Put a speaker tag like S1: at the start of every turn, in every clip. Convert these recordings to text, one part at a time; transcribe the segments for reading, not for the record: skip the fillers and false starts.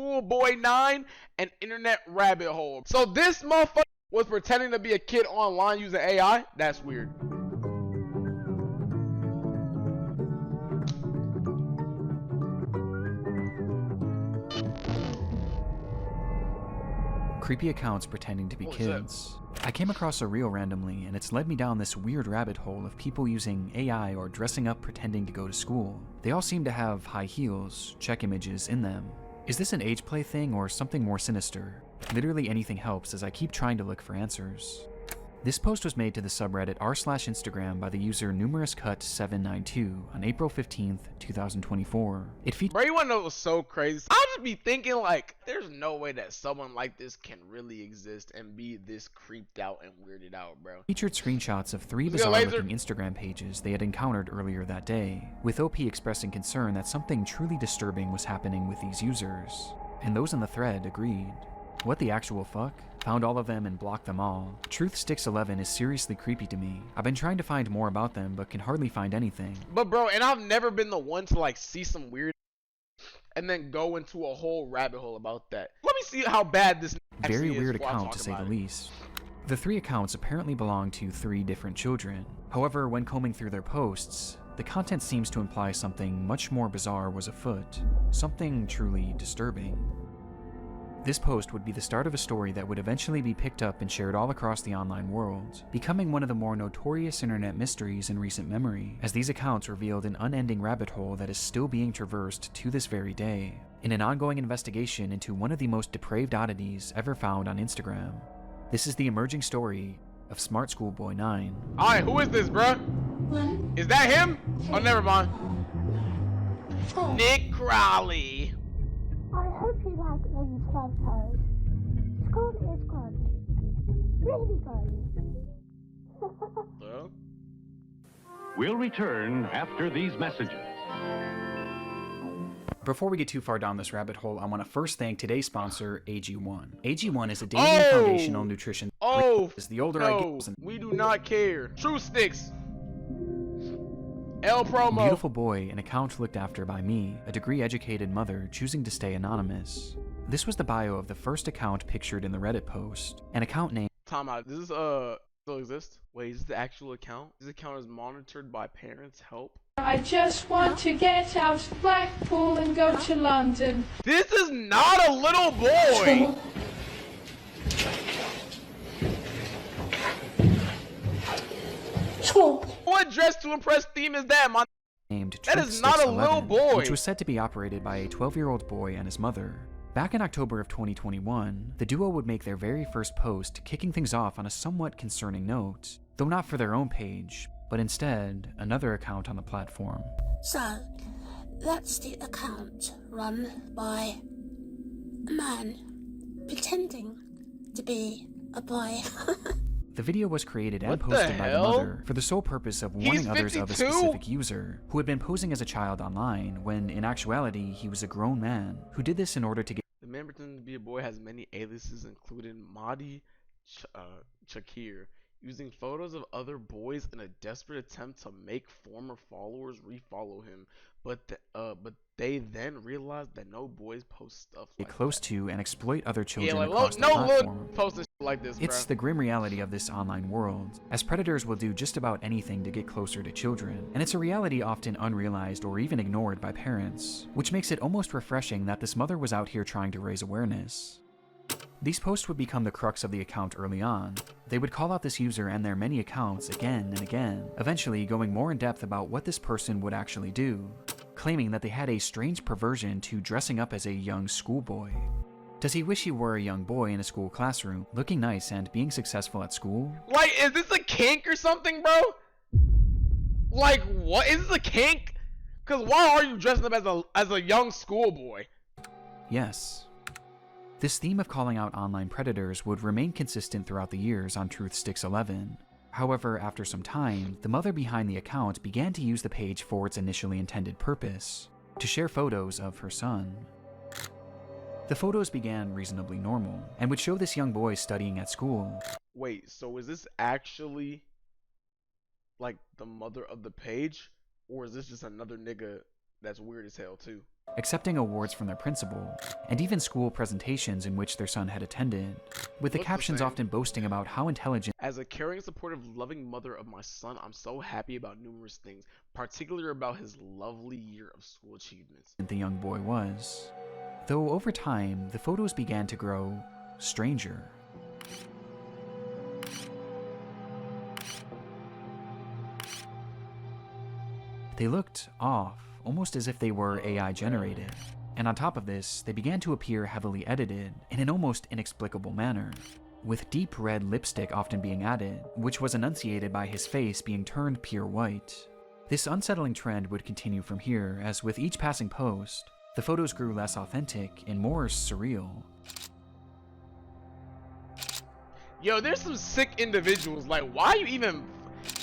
S1: SmartSchoolBoy9, an internet rabbit hole. So this motherfucker was pretending to be a kid online using AI? That's weird.
S2: Creepy accounts pretending to be kids. I came across a reel randomly, and it's led me down this weird rabbit hole of people using AI or dressing up pretending to go to school. They all seem to have high heels, check images in them. Is this an age play thing or something more sinister? Literally anything helps as I keep trying to look for answers. This post was made to the subreddit r/Instagram by the user numerouscut792 on April 15th, 2024. It featured—
S1: Bro, you wanna know what's so crazy? I'll just be thinking like, there's no way that someone like this can really exist and be this creeped out and weirded out, bro.
S2: Featured screenshots of 3 bizarre-looking Instagram pages they had encountered earlier that day, with OP expressing concern that something truly disturbing was happening with these users. And those in the thread agreed. What the actual fuck? Found all of them and blocked them all. Truthsticks11 is seriously creepy to me. I've been trying to find more about them, but can hardly find anything.
S1: But bro, and I've never been the one to like see some weird and then go into a whole rabbit hole about that. Let me see how bad this
S2: very weird account to say the least. The 3 accounts apparently belong to 3 different children. However, when combing through their posts, the content seems to imply something much more bizarre was afoot. Something truly disturbing. This post would be the start of a story that would eventually be picked up and shared all across the online world, becoming one of the more notorious internet mysteries in recent memory, as these accounts revealed an unending rabbit hole that is still being traversed to this very day, in an ongoing investigation into one of the most depraved oddities ever found on Instagram. This is the emerging story of SmartSchoolBoy9.
S1: Alright, who is this, bruh? Is that him? Oh, never mind. Nick Crowley.
S3: I hope you like these photos. School is good. Really good.
S1: Well,
S4: We'll return after these messages.
S2: Before we get too far down this rabbit hole, I want to first thank today's sponsor, AG1. AG1 is a daily foundational nutrition. The older I get,
S1: we do not care. True Sticks. L promo.
S2: Beautiful boy, an account looked after by me, a degree-educated mother choosing to stay anonymous. This was the bio of the first account pictured in the Reddit post. An account name—
S1: Time out. This is still exist? Wait, is this the actual account? This account is monitored by parents. Help.
S5: I just want to get out of Blackpool and go to London.
S1: This is not a little boy. What dress to impress theme is that, man?
S2: Named
S1: That is not a little boy.
S2: which was said to be operated by a 12-year-old boy and his mother. Back in October of 2021, the duo would make their very first post, kicking things off on a somewhat concerning note, though not for their own page, but instead another account on the platform.
S3: So, that's the account run by a man pretending to be a boy.
S2: The video was created and
S1: What the
S2: posted by the
S1: hell?
S2: mother for the sole purpose of warning others of a
S1: 52?
S2: specific user who had been posing as a child online when in actuality he was a grown man who did this in order to get—
S1: The man pretending to be a boy has many aliases, including Mahdi Shakir, using photos of other boys in a desperate attempt to make former followers refollow him. But they then realized that no boys post stuff like
S2: close to and exploit other
S1: that.
S2: children
S1: Yeah,
S2: across
S1: like,
S2: the
S1: no
S2: platform.
S1: look post this shit like this,
S2: It's
S1: bruh.
S2: the grim reality of this online world, as predators will do just about anything to get closer to children, and it's a reality often unrealized or even ignored by parents, which makes it almost refreshing that this mother was out here trying to raise awareness. These posts would become the crux of the account early on. They would call out this user and their many accounts again and again, eventually going more in depth about what this person would actually do, claiming that they had a strange perversion to dressing up as a young schoolboy. Does he wish he were a young boy in a school classroom, looking nice and being successful at school?
S1: Like, is this a kink or something, bro? Like, what? Is this a kink? Cause why are you dressing up as a young schoolboy?
S2: Yes. This theme of calling out online predators would remain consistent throughout the years on Truthsticks11. However, after some time, the mother behind the account began to use the page for its initially intended purpose, to share photos of her son. The photos began reasonably normal, and would show this young boy studying at school.
S1: Wait, so is this actually like the mother of the page? Or is this just another nigga that's weird as hell too?
S2: accepting awards from their principal, and even school presentations in which their son had attended, with the captions often boasting about how intelligent.
S1: As a caring, supportive, loving mother of my son, I'm so happy about numerous things, particularly about his lovely year of school achievements.
S2: The young boy was. Though over time, the photos began to grow stranger. They looked off, almost as if they were AI generated. And on top of this, they began to appear heavily edited in an almost inexplicable manner, with deep red lipstick often being added, which was enunciated by his face being turned pure white. This unsettling trend would continue from here, as with each passing post, the photos grew less authentic and more surreal.
S1: Yo, there's some sick individuals. Like, why you even...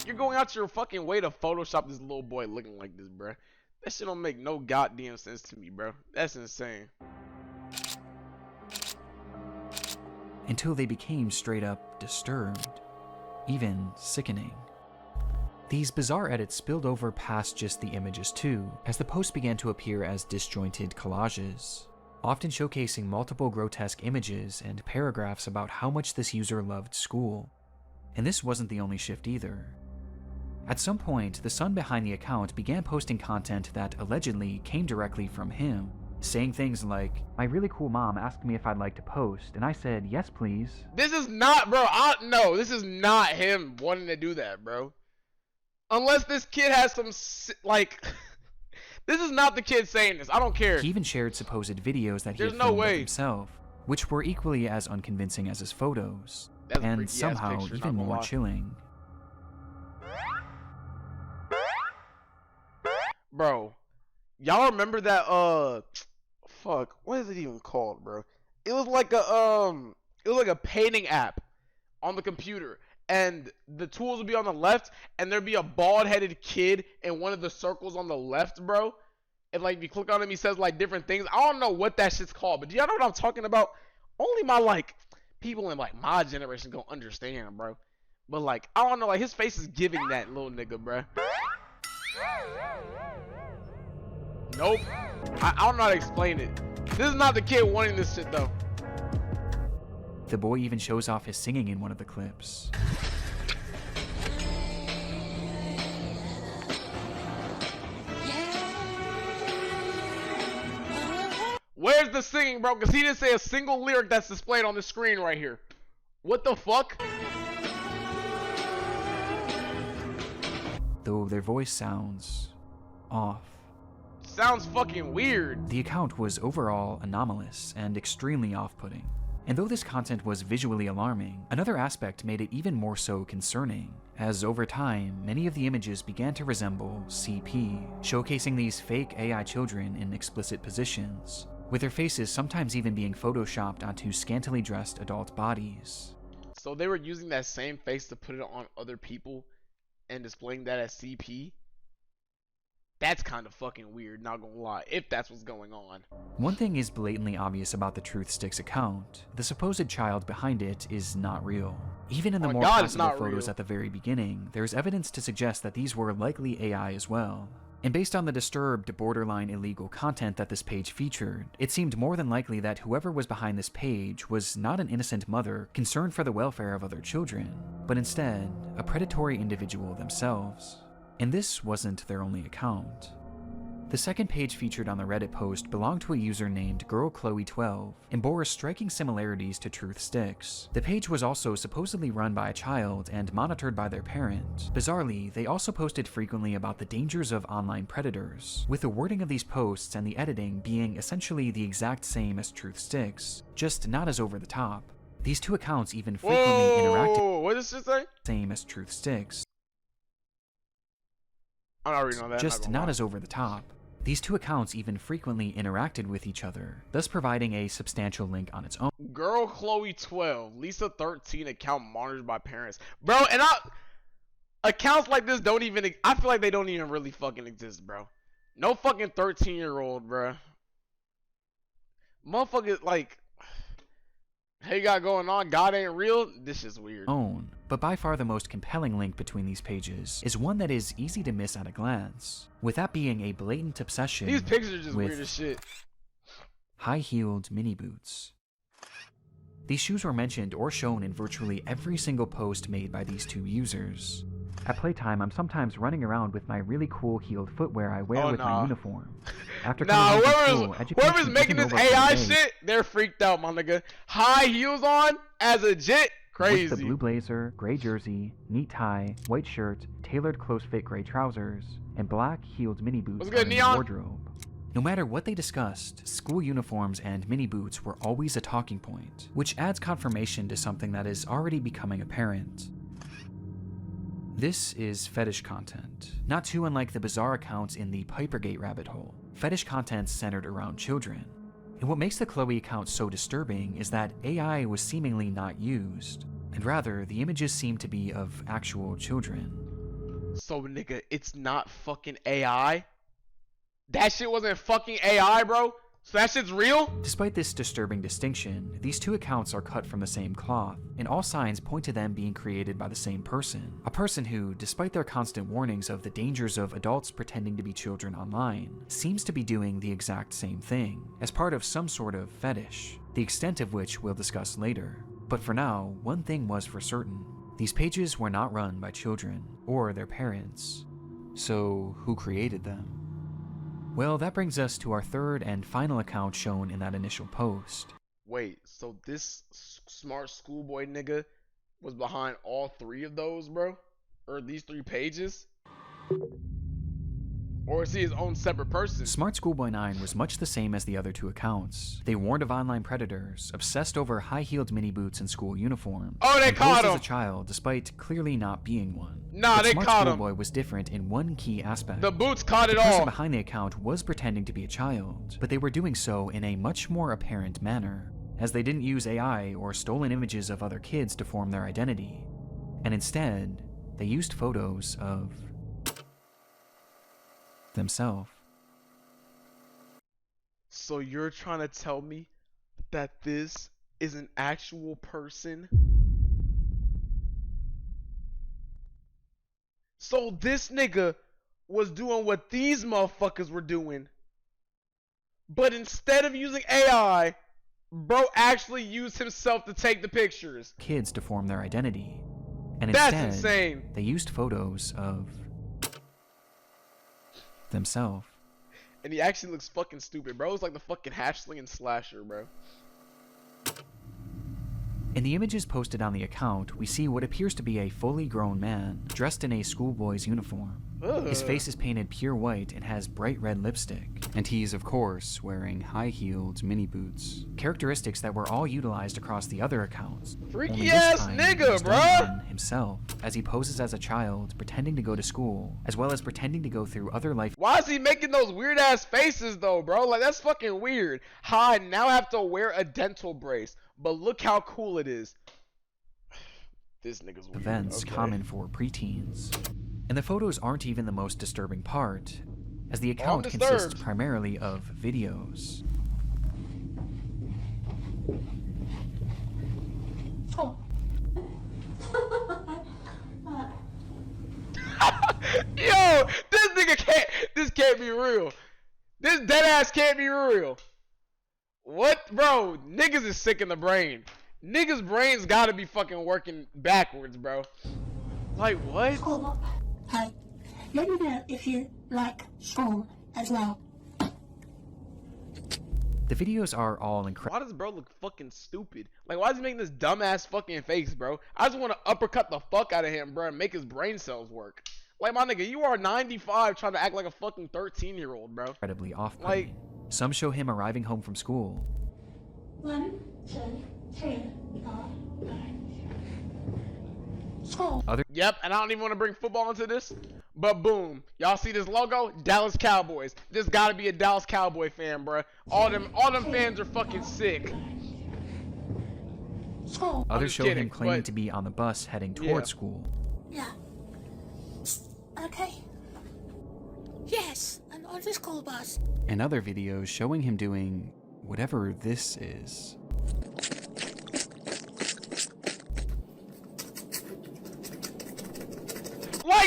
S1: You're going out your fucking way to Photoshop this little boy looking like this, bruh. That shit don't make no goddamn sense to me, bro. That's insane.
S2: Until they became straight up disturbed, even sickening. These bizarre edits spilled over past just the images too, as the posts began to appear as disjointed collages, often showcasing multiple grotesque images and paragraphs about how much this user loved school. And this wasn't the only shift either. At some point, the son behind the account began posting content that allegedly came directly from him, saying things like, "My really cool mom asked me if I'd like to post, and I said, yes please."
S1: This is not, bro, no, this is not him wanting to do that, bro. Unless this kid has some, like, this is not the kid saying this, I don't care.
S2: He even shared supposed videos that he had filmed of himself, which were equally as unconvincing as his photos, and somehow even more chilling.
S1: Bro, y'all remember that, fuck, what is it even called, bro? It was like a painting app on the computer, and the tools would be on the left, and there'd be a bald-headed kid in one of the circles on the left, bro. And, like, if you click on him, he says, like, different things. I don't know what that shit's called, but do y'all know what I'm talking about? Only my, like, people in, like, my generation gonna understand, bro. But, like, I don't know, like, his face is giving that little nigga, bro. Nope. I don't know how to explain it. This is not the kid wanting this shit, though.
S2: The boy even shows off his singing in one of the clips.
S1: Where's the singing, bro? Because he didn't say a single lyric that's displayed on the screen right here. What the fuck?
S2: Though their voice sounds off.
S1: Sounds fucking weird.
S2: The account was overall anomalous and extremely off-putting. And though this content was visually alarming, another aspect made it even more so concerning, as over time, many of the images began to resemble CP, showcasing these fake AI children in explicit positions, with their faces sometimes even being photoshopped onto scantily dressed adult bodies.
S1: So they were using that same face to put it on other people and displaying that as CP? That's kind of fucking weird, not gonna lie, if that's what's going on.
S2: One thing is blatantly obvious about the Truth Sticks account. The supposed child behind it is not real. Even in the more possible photos at the very beginning, there's evidence to suggest that these were likely AI as well. And based on the disturbed, borderline illegal content that this page featured, it seemed more than likely that whoever was behind this page was not an innocent mother concerned for the welfare of other children, but instead, a predatory individual themselves. And this wasn't their only account. The second page featured on the Reddit post belonged to a user named GirlChloe12 and bore striking similarities to Truth Sticks. The page was also supposedly run by a child and monitored by their parent. Bizarrely, they also posted frequently about the dangers of online predators, with the wording of these posts and the editing being essentially the exact same as Truth Sticks, just not as over the top. These two accounts even frequently interacted.
S1: What does it say?
S2: Same as Truth Sticks.
S1: I already know that.
S2: Just not as over the top. These two accounts even frequently interacted with each other, thus providing a substantial link on its own.
S1: GirlChloe12, Lisa13 account monitored by parents. Bro, and accounts like this don't even, I feel like they don't even really fucking exist, bro. No fucking 13-year-old, bro. Motherfucker, like, hey, you got going on, God ain't real? This is weird.
S2: But by far the most compelling link between these pages is one that is easy to miss at a glance, with that being a blatant obsession
S1: These pictures are just
S2: with
S1: weird as shit.
S2: high-heeled mini boots. These shoes were mentioned or shown in virtually every single post made by these two users. At playtime, I'm sometimes running around with my really cool heeled footwear I wear with my uniform. After coming home from school,
S1: whoever's making this AI shit, they're freaked out, my nigga. High heels on as a jit, crazy.
S2: With the blue blazer, gray jersey, neat tie, white shirt, tailored close-fit gray trousers, and black heeled mini boots
S1: What's good,
S2: in the
S1: Neon?
S2: wardrobe. No matter what they discussed, school uniforms and mini boots were always a talking point, which adds confirmation to something that is already becoming apparent. This is fetish content, not too unlike the bizarre accounts in the Pipergate rabbit hole. Fetish content centered around children. And what makes the Chloe account so disturbing is that AI was seemingly not used, and rather the images seem to be of actual children.
S1: So nigga, it's not fucking AI? That shit wasn't fucking AI, bro? So that shit's real?
S2: Despite this disturbing distinction, these two accounts are cut from the same cloth, and all signs point to them being created by the same person. A person who, despite their constant warnings of the dangers of adults pretending to be children online, seems to be doing the exact same thing, as part of some sort of fetish, the extent of which we'll discuss later. But for now, one thing was for certain. These pages were not run by children, or their parents. So, who created them? Well, that brings us to our third and final account shown in that initial post.
S1: Wait, so this smart schoolboy nigga was behind all three of those, bro? Or these 3 pages? Or is he his own separate person?
S2: SmartSchoolBoy9 was much the same as the other two accounts. They warned of online predators, obsessed over high-heeled mini boots and school uniforms.
S1: Oh, they caught him!
S2: As a child, despite clearly not being one.
S1: Nah, they caught him.
S2: SmartSchoolBoy was different in one key aspect.
S1: The boots caught it
S2: the person
S1: all.
S2: behind the account was pretending to be a child, but they were doing so in a much more apparent manner, as they didn't use AI or stolen images of other kids to form their identity, and instead, they used photos of themselves.
S1: So you're trying to tell me that this is an actual person? So this nigga was doing what these motherfuckers were doing, but instead of using AI, bro actually used himself to take the pictures.
S2: Kids to form their identity. And
S1: That's
S2: instead,
S1: insane.
S2: They used photos of themselves.
S1: And he actually looks fucking stupid, bro. It's like the fucking half-slinging slasher, bro.
S2: In the images posted on the account, we see what appears to be a fully grown man, dressed in a schoolboy's uniform. His face is painted pure white and has bright red lipstick, and he's, of course, wearing high-heeled mini boots. Characteristics that were all utilized across the other accounts.
S1: Freaky ass nigga, bro!
S2: Himself, as he poses as a child, pretending to go to school, as well as pretending to go through other life.
S1: Why is he making those weird ass faces though, bro? Like, that's fucking weird. I now have to wear a dental brace, but look how cool it is. This nigga's weird.
S2: Events common for preteens. And the photos aren't even the most disturbing part, as the account consists primarily of videos.
S3: Oh.
S1: Yo, this can't be real. This dead ass can't be real. What, bro? Niggas is sick in the brain. Niggas' brains gotta be fucking working backwards, bro. Like, what?
S3: School. Hey, let me know if you like school as well.
S2: The videos are all incredible.
S1: Why does bro look fucking stupid? Like, why is he making this dumbass fucking face, bro? I just want to uppercut the fuck out of him, bro, and make his brain cells work. Like, my nigga, you are 95 trying to act like a fucking 13-year-old, bro.
S2: Incredibly off-putting.
S1: Like,
S2: some show him arriving home from school.
S3: 1, 2, 3, 4, 5. School.
S1: Yep, and I don't even want to bring football into this, but boom, y'all see this logo? Dallas Cowboys. This gotta be a Dallas Cowboy fan, bro. All them fans are fucking sick.
S3: School.
S2: Others show him claiming to be on the bus heading toward school.
S3: Yeah. Okay. Yes, I'm on the school bus.
S2: And other videos showing him doing whatever this is.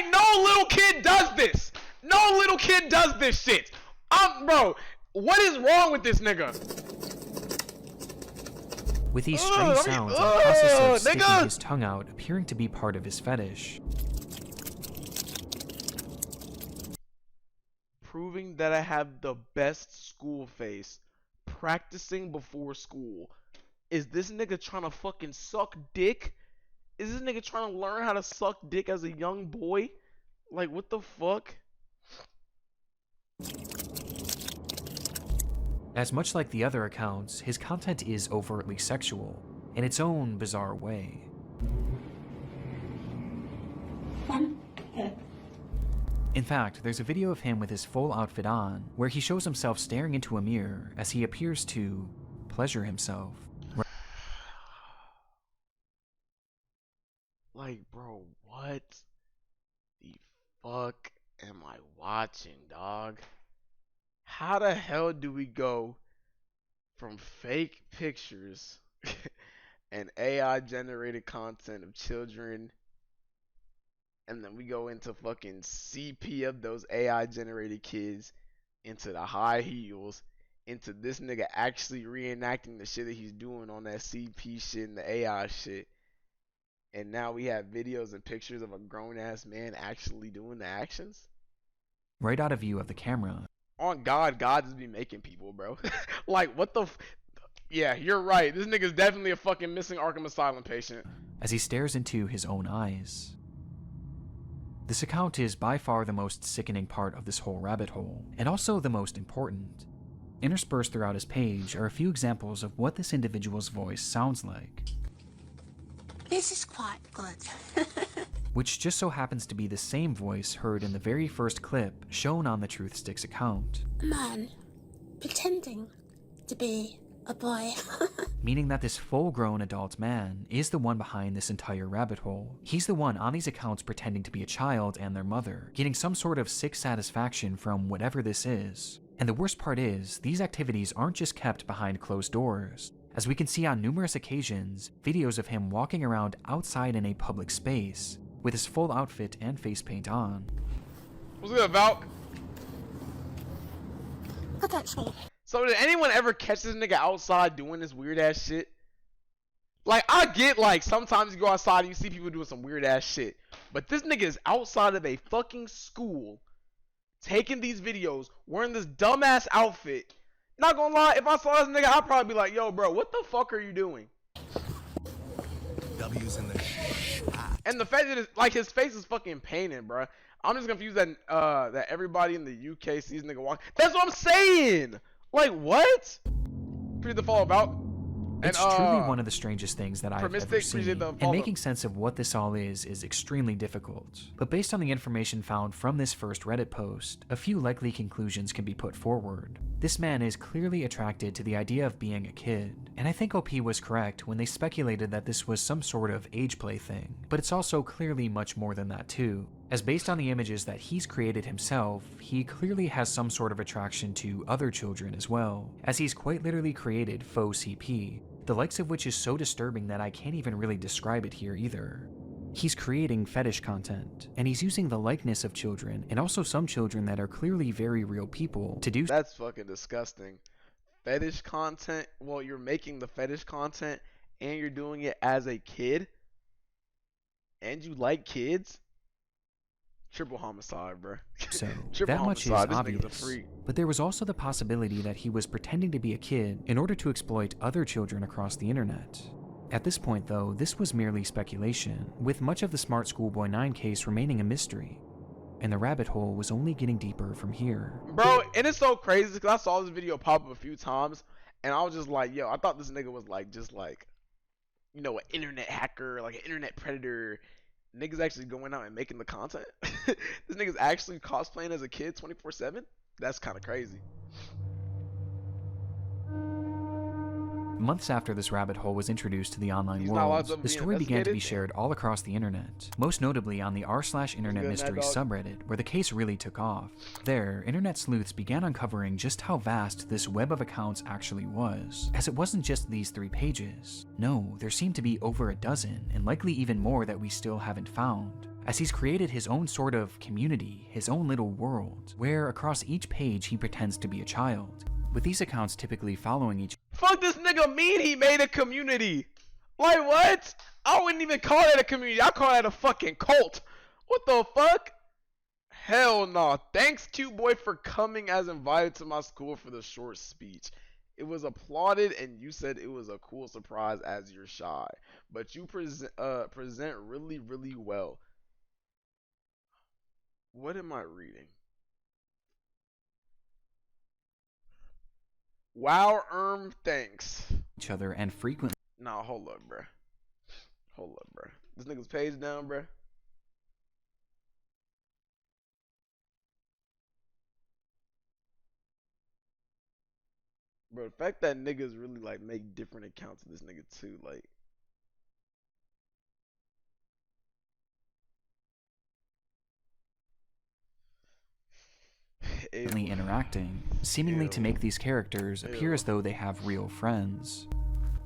S1: Like, no little kid does this. No little kid does this shit. Bro, what is wrong with this nigga?
S2: With these strange sounds and the process of sticking his tongue out appearing to be part of his fetish.
S1: Proving that I have the best school face. Practicing before school. Is this nigga trying to fucking suck dick? Is this nigga trying to learn how to suck dick as a young boy? Like, what the fuck?
S2: As much like the other accounts, his content is overtly sexual, in its own bizarre way. In fact, there's a video of him with his full outfit on, where he shows himself staring into a mirror as he appears to pleasure himself.
S1: Like, bro, what the fuck am I watching, dog? How the hell do we go from fake pictures and AI generated content of children, and then we go into fucking CP of those AI generated kids, into the high heels, into this nigga actually reenacting the shit that he's doing on that CP shit and the AI shit? And now we have videos and pictures of a grown-ass man actually doing the actions?
S2: Right out of view of the camera.
S1: On God, God just be making people, bro. Like, what the yeah, you're right. This nigga's definitely a fucking missing Arkham Asylum patient.
S2: As he stares into his own eyes. This account is by far the most sickening part of this whole rabbit hole, and also the most important. Interspersed throughout his page are a few examples of what this individual's voice sounds like.
S3: This is quite good.
S2: Which just so happens to be the same voice heard in the very first clip shown on the Truth Sticks account.
S3: A man pretending to be a boy.
S2: Meaning that this full-grown adult man is the one behind this entire rabbit hole. He's the one on these accounts pretending to be a child and their mother, getting some sort of sick satisfaction from whatever this is. And the worst part is, these activities aren't just kept behind closed doors. As we can see on numerous occasions, videos of him walking around outside in a public space, with his full outfit and face paint on.
S1: What's good, Valk?
S3: Look at me.
S1: So did anyone ever catch this nigga outside doing this weird ass shit? Like, I get, like, sometimes you go outside and you see people doing some weird ass shit. But this nigga is outside of a fucking school, taking these videos, wearing this dumbass outfit. Not gonna lie, if I saw this nigga, I'd probably be like, yo, bro, what the fuck are you doing?
S6: W's in the
S1: And the fact that it's, like, his face is fucking painted, bro. I'm just confused that that everybody in the UK sees nigga walk. That's what I'm saying. Like, what? Appreciate the follow about.
S2: It's truly one of the strangest things that I've ever seen, and making sense of what this all is extremely difficult. But based on the information found from this first Reddit post, a few likely conclusions can be put forward. This man is clearly attracted to the idea of being a kid, and I think OP was correct when they speculated that this was some sort of age play thing, but it's also clearly much more than that too. As based on the images that he's created himself, he clearly has some sort of attraction to other children as well, as he's quite literally created faux CP, the likes of which is so disturbing that I can't even really describe it here either. He's creating fetish content, and he's using the likeness of children, and also some children that are clearly very real people, to do—
S1: That's fucking disgusting. Fetish content? Well, you're making the fetish content, and you're doing it as a kid? And you like kids? Triple homicide, bro.
S2: So,
S1: Triple
S2: that much is
S1: homicide. This
S2: obvious.
S1: nigga's a freak.
S2: But there was also the possibility that he was pretending to be a kid in order to exploit other children across the internet. At this point though, this was merely speculation, with much of the SmartSchoolBoy9 case remaining a mystery. And the rabbit hole was only getting deeper from here.
S1: Bro, and it's so crazy because I saw this video pop up a few times, and I was just like, yo, I thought this nigga was like, just like, you know, an internet hacker, like an internet predator. Niggas actually going out and making the content. This nigga's actually cosplaying as a kid 24/7. That's kind of crazy.
S2: Months after this rabbit hole was introduced to the online world, the story began to be shared all across the internet, most notably on the r/internet mysteries subreddit, where the case really took off. There, internet sleuths began uncovering just how vast this web of accounts actually was, as it wasn't just these 3 pages. No, there seemed to be over a dozen, and likely even more that we still haven't found, as he's created his own sort of community, his own little world, where across each page he pretends to be a child, with these accounts typically following each
S1: Fuck this nigga mean he made a community. Like what? I wouldn't even call that a community. I call that a fucking cult. What the fuck? Hell no. Thanks, cute boy, for coming as invited to my school for the short speech. It was applauded and you said it was a cool surprise as you're shy. But you present really, really well. What am I reading? Wow, thanks.
S2: each other and frequently
S1: Nah, hold up, bruh. Hold up, bruh. This nigga's page down, bruh. Bro, the fact that niggas really like make different accounts of this nigga too, like.
S2: interacting, seemingly to make these characters appear as though they have real friends.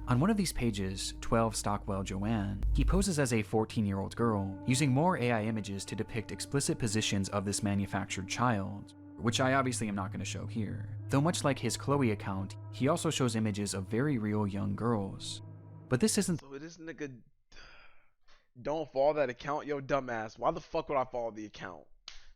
S2: On one of these pages, 12 Stockwell Joanne, he poses as a 14-year-old girl, using more AI images to depict explicit positions of this manufactured child, which I obviously am not going to show here. Though much like his Chloe account, he also shows images of very real young girls. But this isn't—
S1: So this nigga don't follow that account? Yo, dumbass, why the fuck would I follow the account?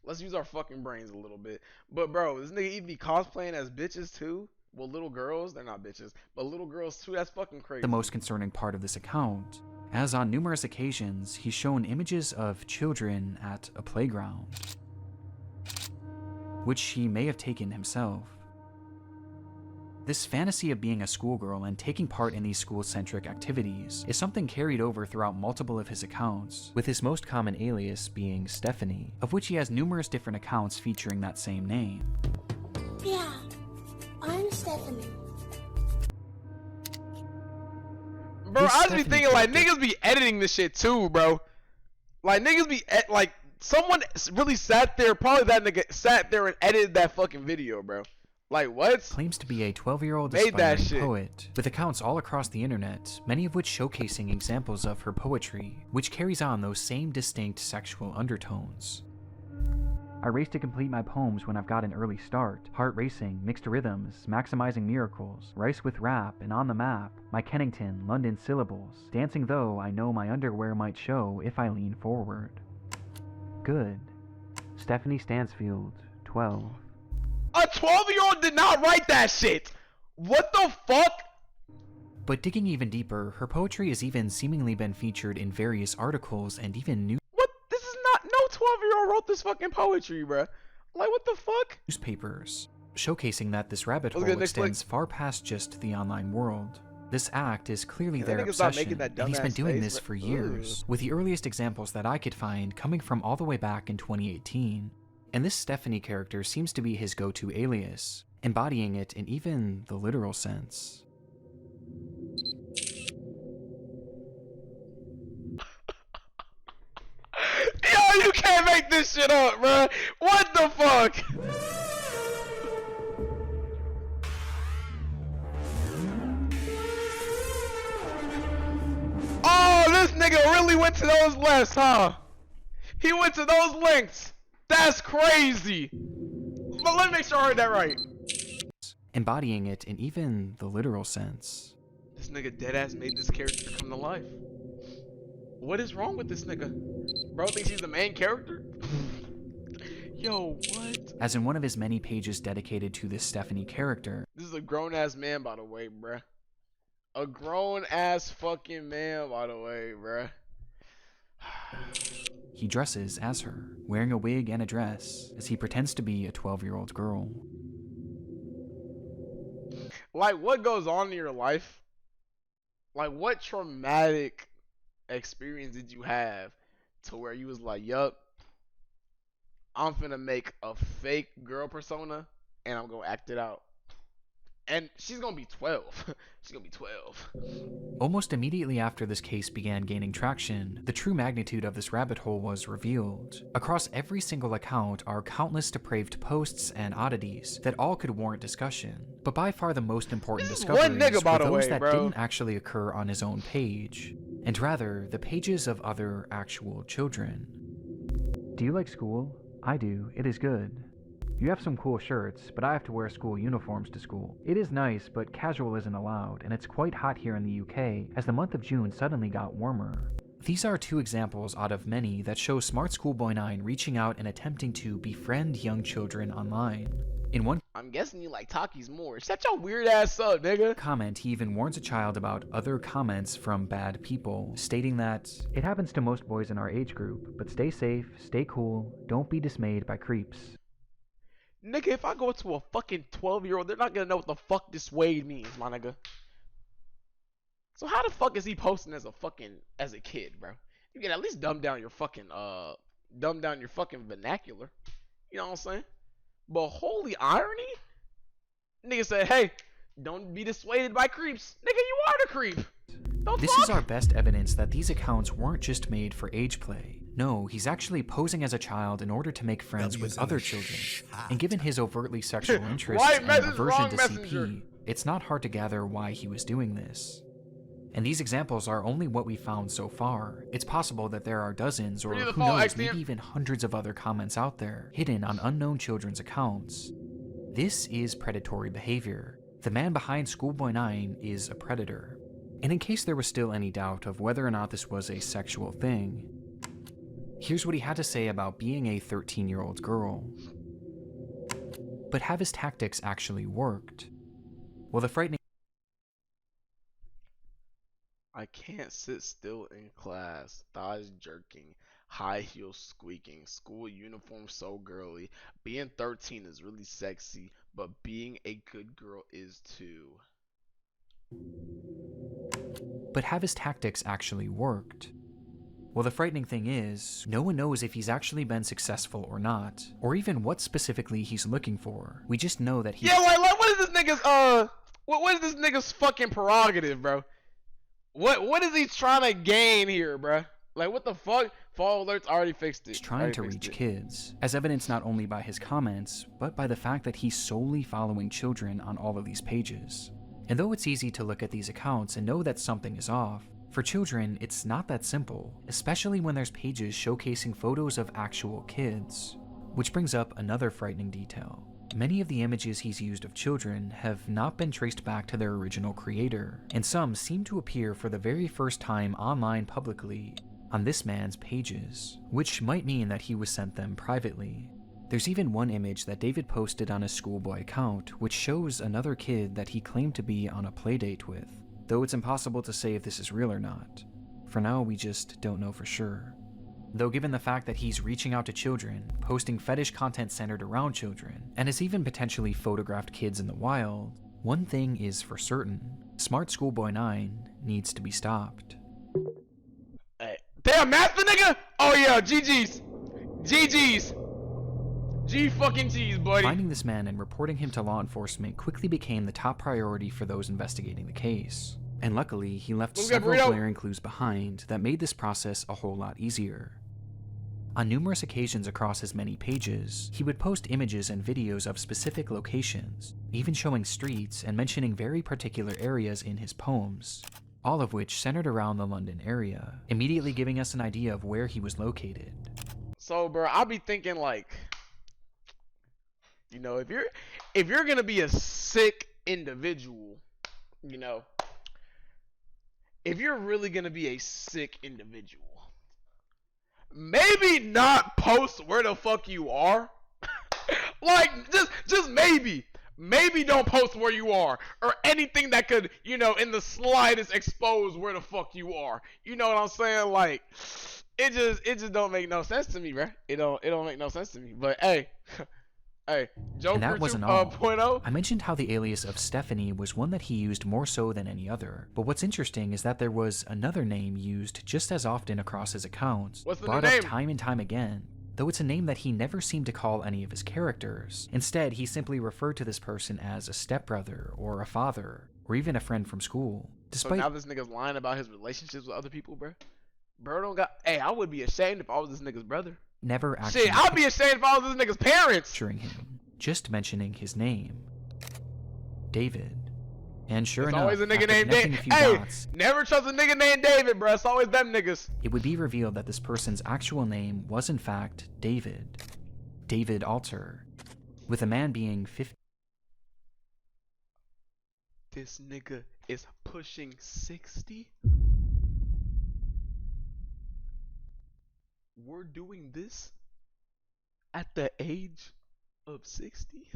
S1: Let's use our fucking brains a little bit. But bro, this nigga even be cosplaying as bitches too? Well, little girls, they're not bitches, but little girls too, that's fucking crazy.
S2: the most concerning part of this account, as on numerous occasions, he's shown images of children at a playground, which he may have taken himself. This fantasy of being a schoolgirl and taking part in these school-centric activities is something carried over throughout multiple of his accounts, with his most common alias being Stephanie, of which he has numerous different accounts featuring that same name.
S3: Yeah, I'm Stephanie.
S1: Bro,
S2: This
S1: I just be
S2: Stephanie
S1: thinking like
S2: character-
S1: niggas be editing this shit too, bro. Like niggas be like someone really sat there, probably that nigga sat there and edited that fucking video, bro. Like what?
S2: claims to be a 12-year-old
S1: Made that
S2: aspiring
S1: shit.
S2: poet, with accounts all across the internet, many of which showcasing examples of her poetry, which carries on those same distinct sexual undertones. I race to complete my poems when I've got an early start, heart racing, mixed rhythms, maximizing miracles, rice with rap, and on the map, my Kennington, London syllables, dancing though I know my underwear might show if I lean forward. Good. Stephanie Stansfield, 12.
S1: A 12-year-old did not write that shit. What the fuck?
S2: But digging even deeper, her poetry has even seemingly been featured in various articles and even
S1: What? This is not no 12-year-old wrote this fucking poetry, bro. Like what the fuck?
S2: newspapers, showcasing that this rabbit
S1: Let's
S2: hole
S1: get next
S2: extends far past just the online world. This act is clearly
S1: Yeah,
S2: their
S1: that nigga stop
S2: obsession,
S1: making that
S2: and he's been
S1: dumbass
S2: doing
S1: face,
S2: this
S1: but-
S2: for years, with the earliest examples that I could find coming from all the way back in 2018. And this Stephanie character seems to be his go-to alias, embodying it in even the literal sense.
S1: Yo, you can't make this shit up, bro. What the fuck? Oh, this nigga really went to those lengths, huh? He went to those lengths. That's crazy. But let me make sure I heard that right.
S2: Embodying it in even the literal sense.
S1: This nigga deadass made this character come to life. What is wrong with this nigga? Bro thinks he's the main character? Yo, what?
S2: As in one of his many pages dedicated to this Stephanie character,
S1: This is a grown ass man, by the way, bruh. A grown ass fucking man, by the way, bruh.
S2: he dresses as her, wearing a wig and a dress, as he pretends to be a 12-year-old girl.
S1: Like, what goes on in your life? Like, what traumatic experience did you have to where you was like, yup, I'm finna make a fake girl persona and I'm gonna act it out. And she's gonna be 12. She's gonna be 12.
S2: Almost immediately after this case began gaining traction, the true magnitude of this rabbit hole was revealed. Across every single account are countless depraved posts and oddities that all could warrant discussion. But by far the most important
S1: This is
S2: discoveries
S1: one nigga, by
S2: were
S1: the
S2: those
S1: way,
S2: that
S1: bro.
S2: didn't actually occur on his own page, and rather the pages of other actual children. Do you like school? I do. It is good. You have some cool shirts, but I have to wear school uniforms to school. It is nice, but casual isn't allowed, and it's quite hot here in the UK, as the month of June suddenly got warmer. These are two examples out of many that show SmartSchoolBoy9 reaching out and attempting to befriend young children online. In one
S1: I'm guessing you like Takis more. Shut your weird ass up, nigga.
S2: comment, he even warns a child about other comments from bad people, stating that it happens to most boys in our age group, but stay safe, stay cool, don't be dismayed by creeps.
S1: Nigga, if I go to a fucking 12-year-old, they're not gonna know what the fuck dissuade means, my nigga. So how the fuck is he posting as a kid, bro? You can at least dumb down your fucking vernacular. You know what I'm saying? But holy irony? Nigga said, hey, don't be dissuaded by creeps. Nigga, you are the creep.
S2: This is our best evidence that these accounts weren't just made for age play. No, he's actually posing as a child in order to make friends with other children. And given his overtly sexual interests and aversion to CP, it's not hard to gather why he was doing this. And these examples are only what we found so far. It's possible that there are dozens, or who knows, maybe even hundreds of other comments out there, hidden on unknown children's accounts. This is predatory behavior. The man behind SchoolBoy9 is a predator. And in case there was still any doubt of whether or not this was a sexual thing, here's what he had to say about being a 13-year-old girl. But have his tactics actually worked? Well, the frightening
S1: I can't sit still in class, thighs jerking, high heels squeaking, school uniform so girly. Being 13 is really sexy, but being a good girl is too.
S2: But have his tactics actually worked? Well, the frightening thing is, no one knows if he's actually been successful or not, or even what specifically he's looking for. We just know that he—
S1: Yeah, like what is this nigga's what is this nigga's fucking prerogative, bro? What is he trying to gain here, bro? Like, what the fuck? Fall alerts already fixed it.
S2: He's trying to reach kids, as evidenced not only by his comments, but by the fact that he's solely following children on all of these pages. And though it's easy to look at these accounts and know that something is off, for children, it's not that simple, especially when there's pages showcasing photos of actual kids. Which brings up another frightening detail. Many of the images he's used of children have not been traced back to their original creator, and some seem to appear for the very first time online publicly on this man's pages, which might mean that he was sent them privately. There's even one image that David posted on his schoolboy account, which shows another kid that he claimed to be on a playdate with, though it's impossible to say if this is real or not. For now, we just don't know for sure. Though given the fact that he's reaching out to children, posting fetish content centered around children, and has even potentially photographed kids in the wild, one thing is for certain: SmartSchoolBoy9 needs to be stopped.
S1: Hey, damn, master nigga! Oh yeah, GG's. GG's. G fucking G's, buddy.
S2: Finding this man and reporting him to law enforcement quickly became the top priority for those investigating the case. And luckily, he left several glaring clues behind that made this process a whole lot easier. On numerous occasions across his many pages, he would post images and videos of specific locations, even showing streets and mentioning very particular areas in his poems, all of which centered around the London area, immediately giving us an idea of where he was located.
S1: So, bro, I'll be thinking like, you know, if you're gonna be a sick individual, you know, if you're really gonna be a sick individual, maybe not post where the fuck you are. Like, just maybe don't post where you are, or anything that could, you know, in the slightest expose where the fuck you are. You know what I'm saying? Like, it just don't make no sense to me, bro. It don't make no sense to me. But hey. Hey, Joker
S2: and that wasn't all.
S1: 2.0.
S2: I mentioned how the alias of Stephanie was one that he used more so than any other, but what's interesting is that there was another name used just as often across his accounts, brought up time and time again, though it's a name that he never seemed to call any of his characters. Instead, he simply referred to this person as a stepbrother, or a father, or even a friend from school.
S1: Despite— So now this nigga's lying about his relationships with other people, bro? Bro don't got— Hey, I would be ashamed if I was this nigga's brother.
S2: Never actually—
S1: Shit, I'd be ashamed if I was this nigga's parents!
S2: Picturing him, just mentioning his name. David. And sure
S1: it's
S2: enough,
S1: always a nigga
S2: after
S1: named
S2: connecting
S1: David.
S2: a few
S1: Hey,
S2: dots,
S1: never trust a nigga named David, bro. It's always them niggas.
S2: it would be revealed that this person's actual name was in fact David Alter, with a man being 50.
S1: This nigga is pushing 60? We're doing this at the age of 60?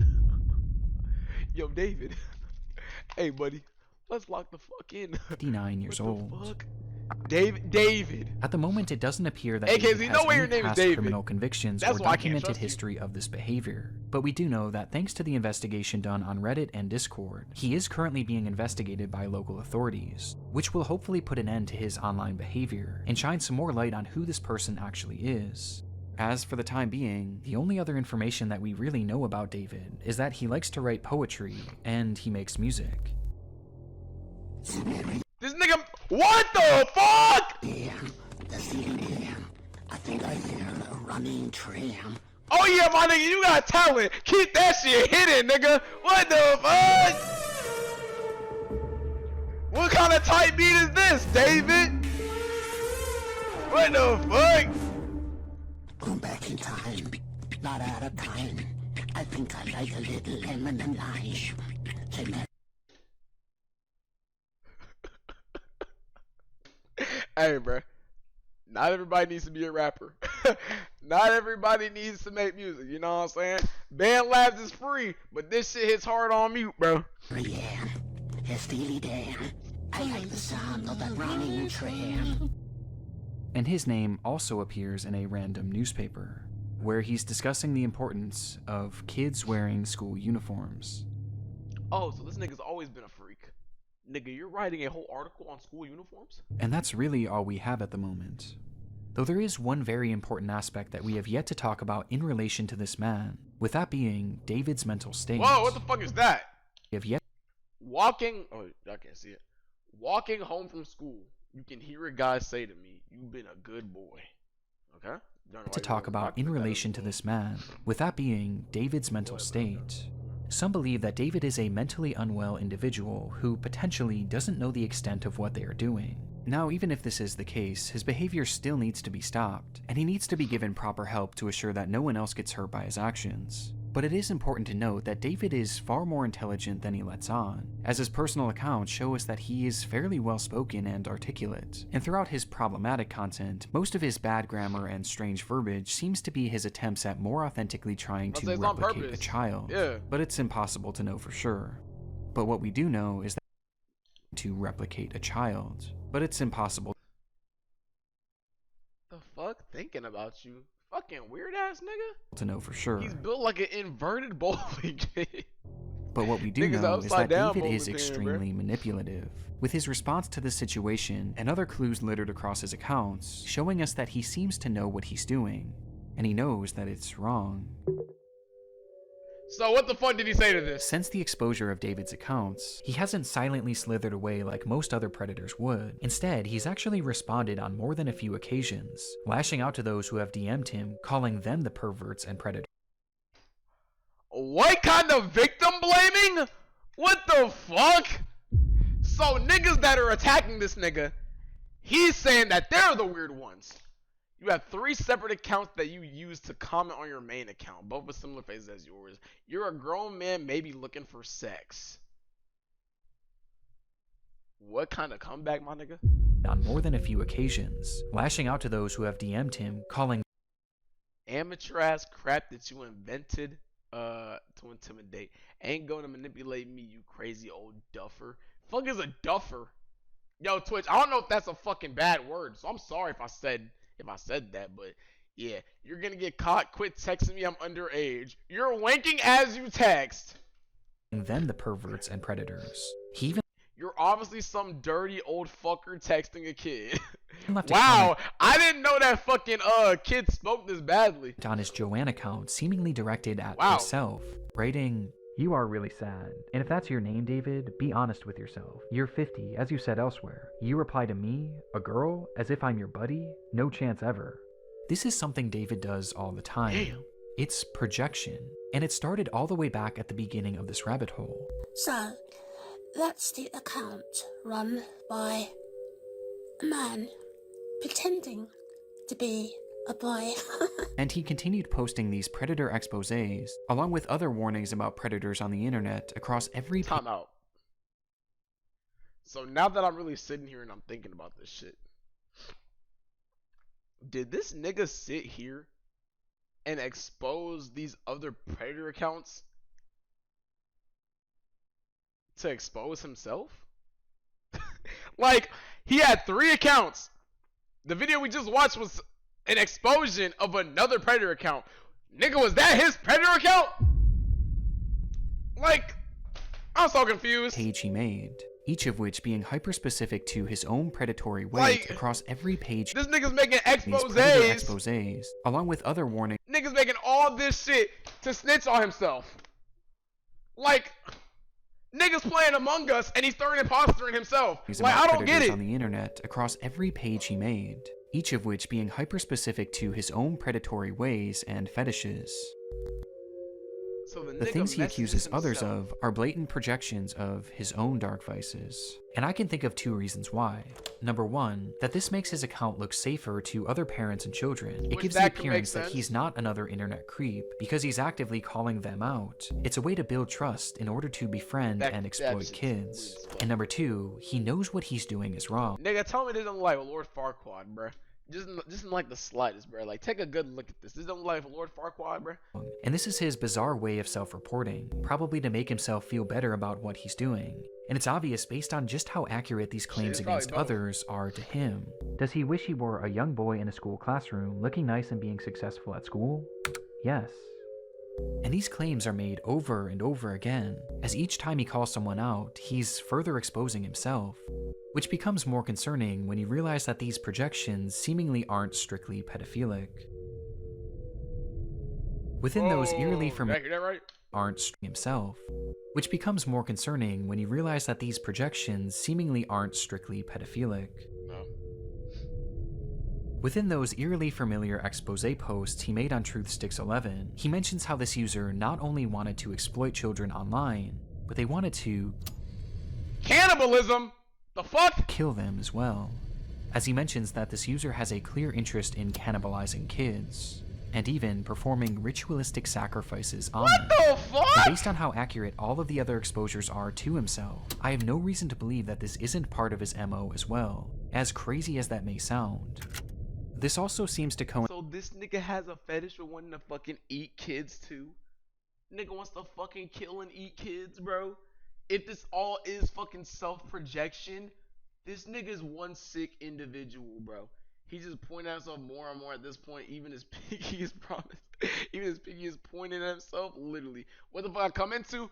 S1: Yo, David. Hey, buddy. Let's lock the fuck in.
S2: 59 years old.
S1: What the fuck? David.
S2: At the moment, it doesn't appear that
S1: Hey,
S2: David
S1: Casey,
S2: has
S1: no way
S2: any
S1: your name is
S2: past
S1: David.
S2: criminal convictions
S1: That's
S2: or
S1: why I can't
S2: documented
S1: trust you.
S2: history of this behavior. But we do know that thanks to the investigation done on Reddit and Discord, he is currently being investigated by local authorities, which will hopefully put an end to his online behavior and shine some more light on who this person actually is. As for the time being, the only other information that we really know about David is that he likes to write poetry and he makes music.
S1: This nigga. What the fuck?
S6: Yeah, the ceiling. I think I hear a running tram.
S1: Oh yeah, my nigga, you got talent. Keep that shit hidden, nigga. What the fuck? What kind of tight beat is this, David? What the fuck?
S6: Going back in time, not out of time. I think I like a little lemon and lime. Say that.
S1: Hey, bro. Not everybody needs to be a rapper. Not everybody needs to make music, you know what I'm saying? Band Labs is free, but this shit hits hard on mute, bro.
S6: Yeah, it's Steely Dan. I like the sound of that running tram.
S2: And his name also appears in a random newspaper, where he's discussing the importance of kids wearing school uniforms.
S1: Oh, so this nigga's always been a freak. Nigga, you're writing a whole article on school uniforms?
S2: And that's really all we have at the moment. Though there is one very important aspect that we have yet to talk about in relation to this man, with that being David's mental state.
S1: Whoa, what the fuck is that?
S2: We have yet
S1: Walking, oh, I can't see it. Walking home from school, you can hear a guy say to me, "You've been a good boy." Okay?
S2: to talk about in relation to this man, with that being David's mental state. Some believe that David is a mentally unwell individual who potentially doesn't know the extent of what they are doing. Now, even if this is the case, his behavior still needs to be stopped, and he needs to be given proper help to assure that no one else gets hurt by his actions. But it is important to note that David is far more intelligent than he lets on, as his personal accounts show us that he is fairly well-spoken and articulate. And throughout his problematic content, most of his bad grammar and strange verbiage seems to be his attempts at more authentically trying to replicate a child.
S1: Yeah.
S2: But it's impossible to know for sure. But what we do know is that to replicate a child. But it's impossible
S1: The fuck? Thinking about you. Fucking weird ass nigga.
S2: to know for sure.
S1: He's built like an inverted bowling pin.
S2: But what we do
S1: Niggas
S2: know is
S1: upside
S2: that
S1: down
S2: David
S1: bowling
S2: is
S1: pin,
S2: extremely manipulative, with his response to the situation and other clues littered across his accounts, showing us that he seems to know what he's doing, and he knows that it's wrong.
S1: So what the fuck did he say to this?
S2: Since the exposure of David's accounts, he hasn't silently slithered away like most other predators would. Instead, he's actually responded on more than a few occasions, lashing out to those who have DM'd him, calling them the perverts and predators.
S1: What kind of victim blaming? What the fuck? So niggas that are attacking this nigga, he's saying that they're the weird ones. You have 3 separate accounts that you use to comment on your main account, both with similar faces as yours. You're a grown man maybe looking for sex. What kind of comeback, my nigga?
S2: On more than a few occasions, lashing out to those who have DM'd him, calling
S1: Amateur ass crap that you invented to intimidate. Ain't gonna manipulate me, you crazy old duffer. Fuck is a duffer? Yo, Twitch, I don't know if that's a fucking bad word, so I'm sorry if I said that, but yeah, you're gonna get caught. Quit texting me, I'm underage. You're wanking as you text.
S2: them the perverts and predators. He even
S1: You're obviously some dirty old fucker texting a kid.
S2: left a
S1: Wow, I didn't know that fucking kid spoke this badly.
S2: comment on his Joanne account seemingly directed at
S1: Wow.
S2: himself, writing, "You are really sad. And if that's your name, David, be honest with yourself. You're 50, as you said elsewhere. You reply to me, a girl, as if I'm your buddy? No chance ever." This is something David does all the time.
S1: Damn.
S2: It's projection, and it started all the way back at the beginning of this rabbit hole.
S6: So,
S3: That's the account run by a man pretending to be a boy.
S2: And he continued posting these predator exposés, along with other warnings about predators on the internet across every
S1: Time out. So now that I'm really sitting here and I'm thinking about this shit, did this nigga sit here and expose these other predator accounts to expose himself? Like, he had 3 accounts. The video we just watched was an exposure of another predator account. Nigga, was that his predator account? Like, I'm so confused.
S2: Page he made, each of which being hyper-specific to his own predatory weight
S1: Like,
S2: across every page.
S1: This nigga's making
S2: These predator
S1: exposés.
S2: exposés, along with other warnings.
S1: Nigga's making all this shit to snitch on himself. Like, nigga's playing Among Us and he's third imposter in himself. Like, I don't get it.
S2: On the internet across every page he made, each of which being hyper-specific to his own predatory ways and fetishes.
S1: So
S2: The things he accuses others of are blatant projections of his own dark vices. And I can think of 2 reasons why. Number 1, that this makes his account look safer to other parents and children. It gives the appearance that he's not another internet creep, because he's actively calling them out. It's a way to build trust in order to befriend and exploit kids. And number 2, he knows what he's doing is wrong.
S1: Nigga, tell me this don't like Lord Farquaad, bruh. Just in like the slightest, bro. Like, take a good look at this. This don't like Lord Farquaad, bro.
S2: And this is his bizarre way of self-reporting, probably to make himself feel better about what he's doing. And it's obvious based on just how accurate these claims against others are to him. Does he wish he were a young boy in a school classroom, looking nice and being successful at school? Yes. And these claims are made over and over again, as each time he calls someone out, he's further exposing himself, which becomes more concerning when you realize that these projections seemingly aren't strictly pedophilic. Within those eerily familiar aren't himself, which becomes more concerning when you realize that these projections seemingly aren't strictly pedophilic. Within those eerily familiar expose posts he made on TruthSticks11, he mentions how this user not only wanted to exploit children online, but they wanted to
S1: cannibalism! The fuck?
S2: Kill them as well. As he mentions that this user has a clear interest in cannibalizing kids, and even performing ritualistic sacrifices on them.
S1: What the fuck?
S2: And based on how accurate all of the other exposures are to himself, I have no reason to believe that this isn't part of his MO as well, as crazy as that may sound. This also seems to coincide.
S1: So this nigga has a fetish for wanting to fucking eat kids too? Nigga wants to fucking kill and eat kids, bro? If this all is fucking self-projection, this nigga is one sick individual, bro. He's just pointing at himself more and more at this point. Even his Piggy is promised. Even his Piggy is pointing at himself, literally. What the fuck I come into?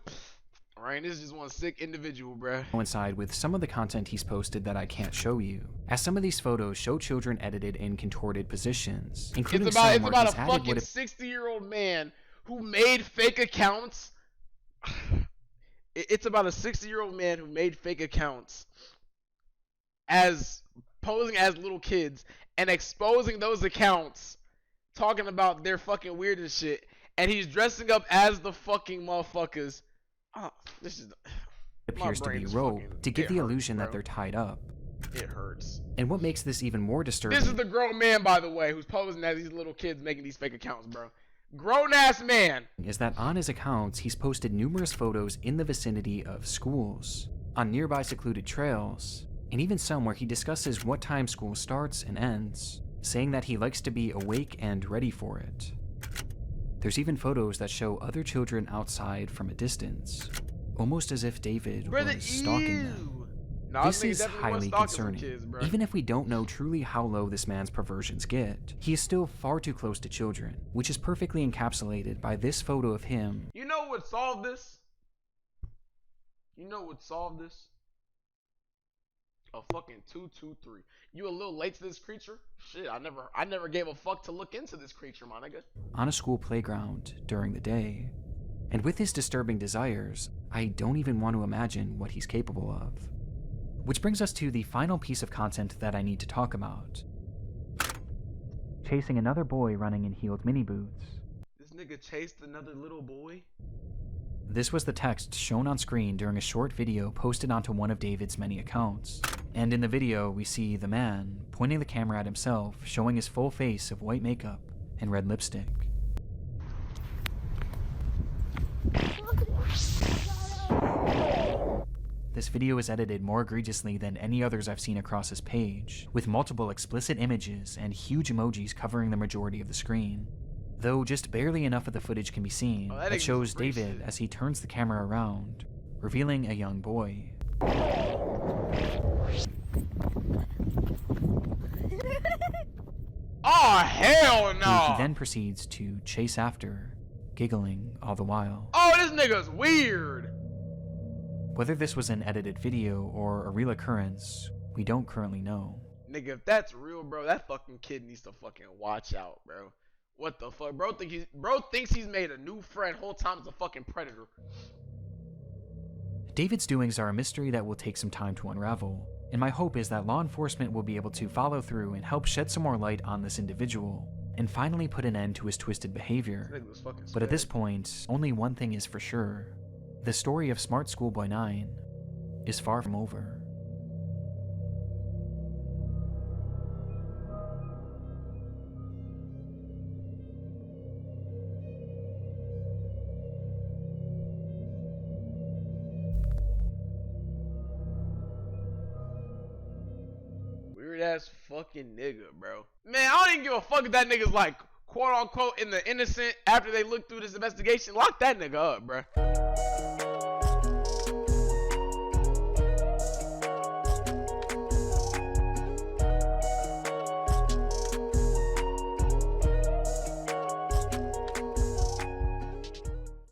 S1: Alright, this is just one sick individual, bruh.
S2: Coincide with some of the content he's posted that I can't show you, as some of these photos show children edited in contorted positions, including
S1: it's
S2: some
S1: about a
S2: where
S1: fucking 60-year-old man who made fake accounts. It's about a 60-year-old man who made fake accounts as posing as little kids and exposing those accounts, talking about their fucking weird and shit, and he's dressing up as the fucking motherfuckers. This is
S2: appears to be rope to give the illusion that they're tied up.
S1: It hurts.
S2: And what makes this even more disturbing?
S1: This is the grown man, by the way, who's posing as these little kids making these fake accounts, bro. Grown ass man.
S2: Is that on his accounts, he's posted numerous photos in the vicinity of schools, on nearby secluded trails, and even some where he discusses what time school starts and ends, saying that he likes to be awake and ready for it. There's even photos that show other children outside from a distance, almost as if David was stalking them. This is highly concerning.
S1: Kids,
S2: even if we don't know truly how low this man's perversions get, he is still far too close to children, which is perfectly encapsulated by this photo of him.
S1: You know what solved this? You know what solved this? A fucking 223. You a little late to this creature? Shit, I never gave a fuck to look into this creature, my nigga.
S2: On a school playground during the day. And with his disturbing desires, I don't even want to imagine what he's capable of. Which brings us to the final piece of content that I need to talk about. Chasing another boy running in heeled mini boots.
S1: This nigga chased another little boy?
S2: This was the text shown on screen during a short video posted onto one of David's many accounts. And in the video, we see the man pointing the camera at himself, showing his full face of white makeup and red lipstick. This video is edited more egregiously than any others I've seen across his page, with multiple explicit images and huge emojis covering the majority of the screen. Though just barely enough of the footage can be seen, it shows David as he turns the camera around, revealing a young boy.
S1: Oh, hell no!
S2: Who he then proceeds to chase after, giggling all the while.
S1: Oh, this nigga's weird!
S2: Whether this was an edited video or a real occurrence, we don't currently know.
S1: Nigga, if that's real, bro, that fucking kid needs to fucking watch out, bro. What the fuck? Bro thinks he's made a new friend whole time as a fucking predator.
S2: David's doings are a mystery that will take some time to unravel, and my hope is that law enforcement will be able to follow through and help shed some more light on this individual, and finally put an end to his twisted behavior. But at this point, only one thing is for sure. The story of SmartSchoolBoy9 is far from over.
S1: Weird ass fucking nigga, bro. Man, I don't even give a fuck if that nigga's like, quote unquote, in the innocent after they look through this investigation. Lock that nigga up, bro.